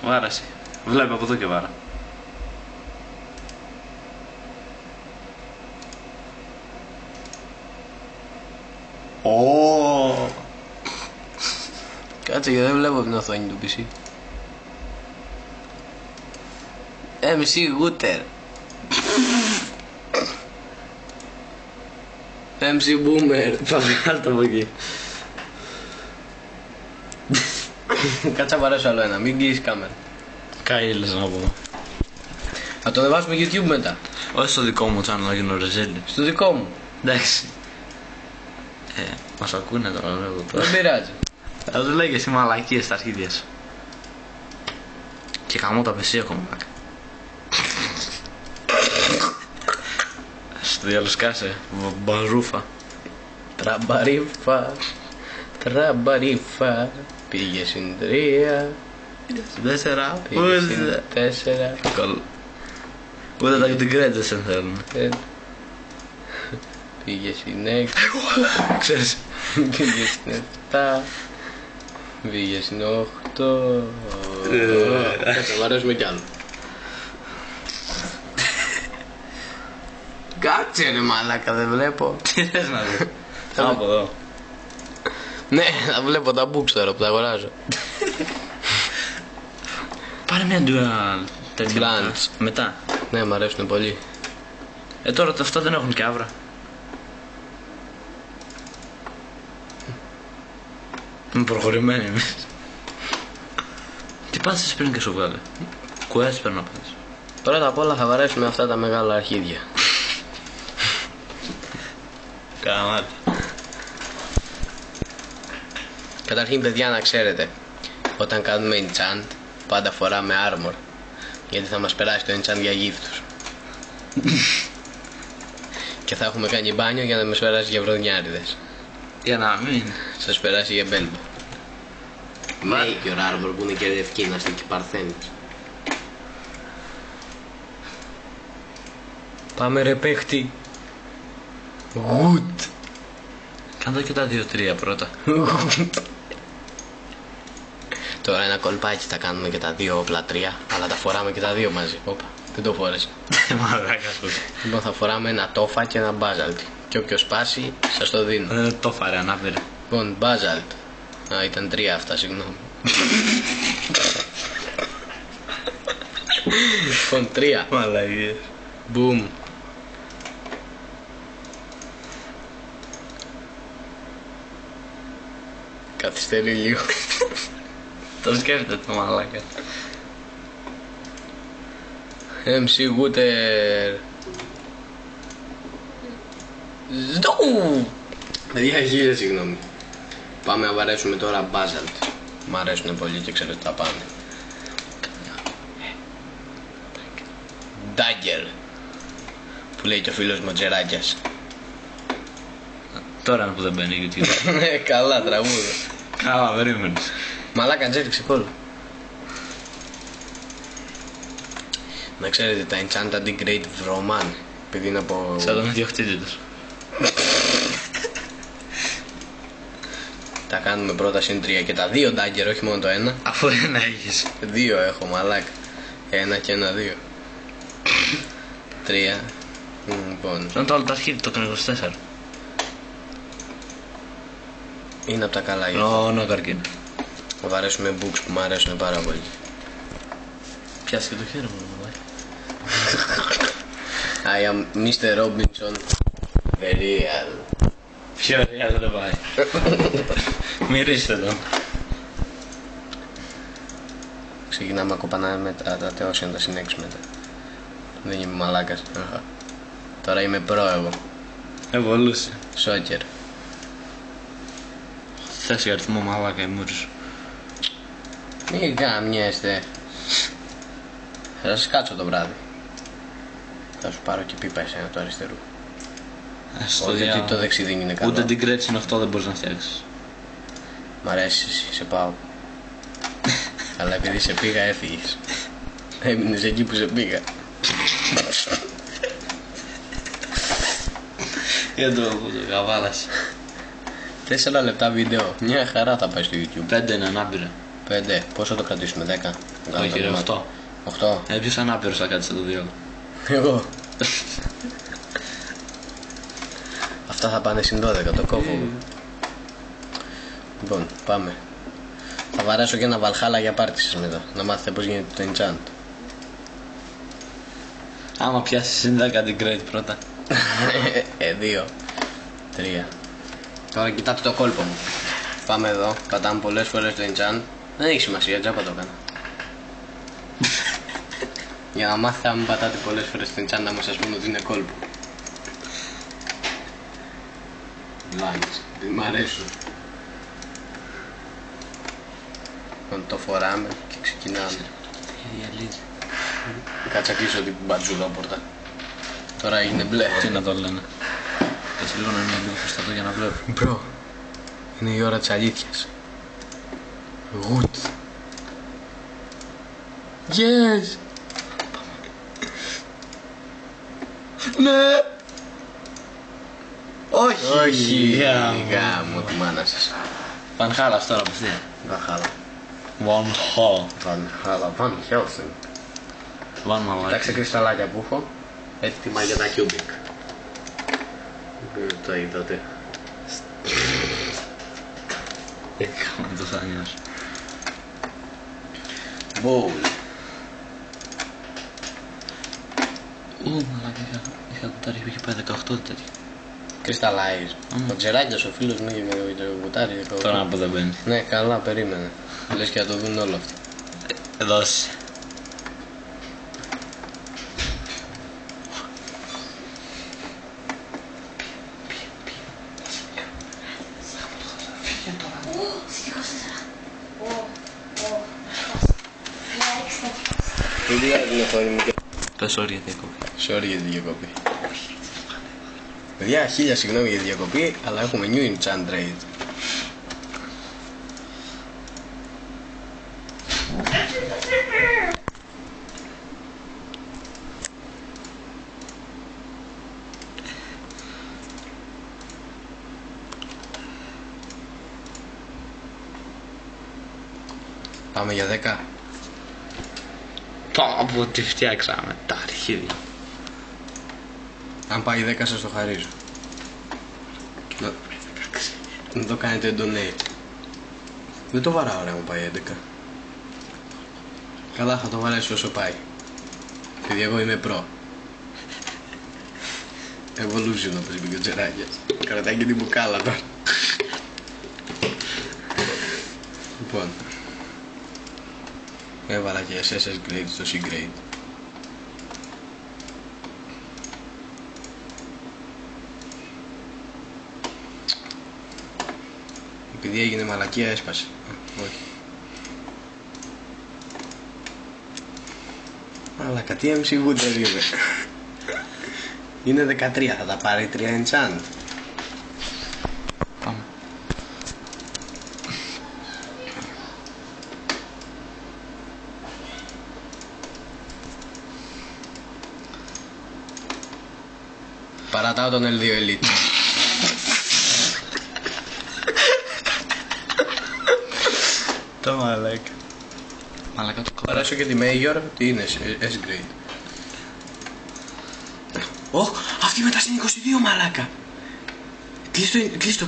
Βάραση. Βλέπει από εδώ και βάρα. Ω. Κάτσε γιατί δεν βλέπω την οθόνη του PC. MC Guter. MC Boomer. Βγάλ' το από εκεί. Κάτσε να παρέσω άλλο ένα, μην κλείσεις κάμερα. Καήλες να πω. Θα το ανεβάσουμε YouTube μετά. Όχι στο δικό μου channel να γίνω ρεζέλη. Στο δικό μου. Εντάξει. Μας ακούνε τώρα λέω τώρα. Δεν πειράζει. Θα του λέει και εσύ μαλακίες στα αρχίδια σου. Και καμώ τα πεσί έχω μαλάκα. Στο διάλο σκάσε. Μπαρούφα. Τραμπαρίφα. Τραμπαρίφα. Πήγε στην 3. Στην 4. Πήγε στην 4. Καλό. Ούτε τα την κρέτζες δεν θέλουν. Πήγε στην 6. Ξέρεις. Πήγε στην 7. Πήγε στην 8. Θα βαρέσουμε κι άλλο. Κάτσε ρε μαλάκα, δεν βλέπω. Τι θες να δεις. Από εδώ. Ναι, θα βλέπω τα books τώρα που τα αγοράζω. Πάρε μια dual τέτοια Grants. μετά. Ναι, μ' αρέσουν πολύ. Τώρα αυτά δεν έχουν και άβρα. Είμαι προχωρημένοι εμείς. Τι πάτησες πριν και σου βγάλε. Quest πρέπει να πάτησες. Πρώτα απ' όλα θα βαρέσουμε αυτά τα μεγάλα αρχίδια. Καμάτι. Καταρχήν παιδιά να ξέρετε, όταν κάνουμε enchant πάντα φοράμε armor, γιατί θα μας περάσει το enchant για γύφτους. Και θα έχουμε κάνει μπάνιο για να μας περάσει για βροδνιάριδες. Για να μην. Σας περάσει για μπέλμπο. Maker armor που είναι και ευκίναστη και παρθένης. Πάμε ρε παίχτη. Good. Κάνε και τα 2-3 πρώτα. Τώρα ένα κολπάκι θα κάνουμε και τα δύο όπλα 3, αλλά τα φοράμε και τα δύο μαζί. Όπα, δεν το φόρεσα. Μαλάκα σου. Λοιπόν, θα φοράμε ένα τόφα και ένα μπάζαλτ. Και όποιο σπάσει, σας το δίνω. Δεν το φάρε ανάπηρε. Λοιπόν, μπάζαλτ. Α, ήταν 3 αυτά, συγγνώμη. Λοιπόν, 3. Μαλαγίες. Μπουμ. Καθυστερεί λίγο. Το σκέφτεται το μαλάκα. MC Guter. Ζντου! Παιδιά, χίλια συγγνώμη. Πάμε να βαρέσουμε τώρα Basalt. Μ' αρέσουν πολύ και ξέρω τι θα πάνε. Dagger, που λέει και ο φίλος μου ο Τζεράκιας. Τώρα που δεν μπαίνει YouTube. Ναι, καλά τραγούδι. Καλά, περίμενες. Μαλάκα τζέριξε κόλλο. Να ξέρετε τα enchant anti-grade βρωμάνε. Επειδή είναι από... Σαν τον ιδιοκτήτη τους. Τα κάνουμε πρώτα συν 3 και τα δύο dagger, όχι μόνο το ένα. Αφού ένα έχεις. 2 έχω μαλάκα. Ένα και ένα 2. 3. Λοιπόν, Σαν το άλλο το αρχίδι το έκανε 24. είναι από τα καλά για No καρκίνο. να βαρέσουμε books που μου αρέσουν πάρα πολύ. Πιάσε και το χέρι μου. I am Mr. Robinson. The real. Ποιο real δεν πάει. Μυρίστε το. Ξεκινάμε να κοπανάμε τα τεώσια να τα συνέξουμε μετά. Δεν είμαι μαλάκας. Τώρα είμαι προ εγώ. Εβολούσε. Σόκερ. Θες για αριθμό μαλάκα η μούρη σου. Μην γαμιέστε. Θα σας κάτσω το βράδυ. Θα σου πάρω και πίπα εσένα του αριστερού. Όχι, το δεξί δεν είναι καλό. Ούτε την κρέτσι 8 δεν μπορείς να φτιάξεις. Μ' αρέσει εσύ, σε πάω. Αλλά επειδή σε πήγα έφυγες. Έμεινες εκεί που σε πήγα. Για το καβάλας. 4 λεπτά βίντεο. Μια χαρά θα πάει στο YouTube. 5 είναι ανάπηρα. 5. Πόσο το κρατήσουμε, 10? Όχι ρε, 8. 8. Ποιος ανάπηρος θα κάτσει το διάλογο. Εγώ. Αυτά θα πάνε συν 12, το κόβω. Λοιπόν, πάμε. Θα βαρέσω και ένα Valhalla για πάρτι σας μετά. Να μάθετε πως γίνεται το enchant. Άμα πιάσεις συν 10 την Great πρώτα. 2, 3. Τώρα κοιτάτε το κόλπο μου. Πάμε εδώ, πατάμε πολλές φορές το enchant. Δεν έχει σημασία, τζάπα το έκανα. Για να μάθετε αν πατάτε πολλές φορές το enchant, να μας σας πούμε ότι είναι κόλπο. Λάγκες, μ' αρέσουν. Το φοράμε και ξεκινάμε. Κάτσα κλείσω την μπατζούδα πόρτα. Τώρα έγινε μπλε. Τι να το λένε. Κάτσε λίγο να είναι λίγο χρηστατό για να βλέπω. Μπρο, είναι η ώρα της αλήθειας. Γουτ. Yes. Ναι. Όχι. Γάμο τη μάνα σας. Van Halen τώρα απευθεία. Valhalla. Van Halen. Van Helsing. Van Halen. Κοιτάξτε κρυσταλλάκια που έχω. Έτοιμα για τα cubic. Το είδατε. Έκαμε το σάνιος. Bowl. Μαλάκα, είχα κουτάρι που είχε πάει 18 τέτοιο. Κρυσταλλάιζ. Ο Τζεράκιας ο φίλος μου είχε με το κουτάρι. Τώρα που δεν μπαίνει. Ναι, καλά, περίμενε. Λες και να το δουν όλο αυτό. Δώσε. Πες sorry για διακοπή. Sorry για τη διακοπή. Παιδιά, 1000 συγγνώμη για τη διακοπή, αλλά έχουμε new enchant raid. Πάμε για 10. Πάμε που τη φτιάξαμε τα αρχίδια. Αν πάει 10 σας το χαρίζω. Να το κάνετε donate. Δεν το βαράω ρε, μου πάει 11. Καλά, θα το βαρέσω όσο πάει. Γιατί εγώ είμαι pro. Evolution, όπως είπε και ο Τζεράκιας. Κρατάει και την μπουκάλα τώρα. Λοιπόν, έβαλα και SS grade στο C grade. Επειδή έγινε μαλακία έσπασε. Όχι. Μαλακα, τι MC Wooder είναι. Είναι 13, θα τα πάρει 3 enchant. Πάμε. Παρατάω τον L2 Elite. Το μαλάκα. Μαλάκα το κόβω. Παράσω και τη Major, τι είναι, S grade. Αυτή μετά στην 22 μαλάκα. Κλείστο,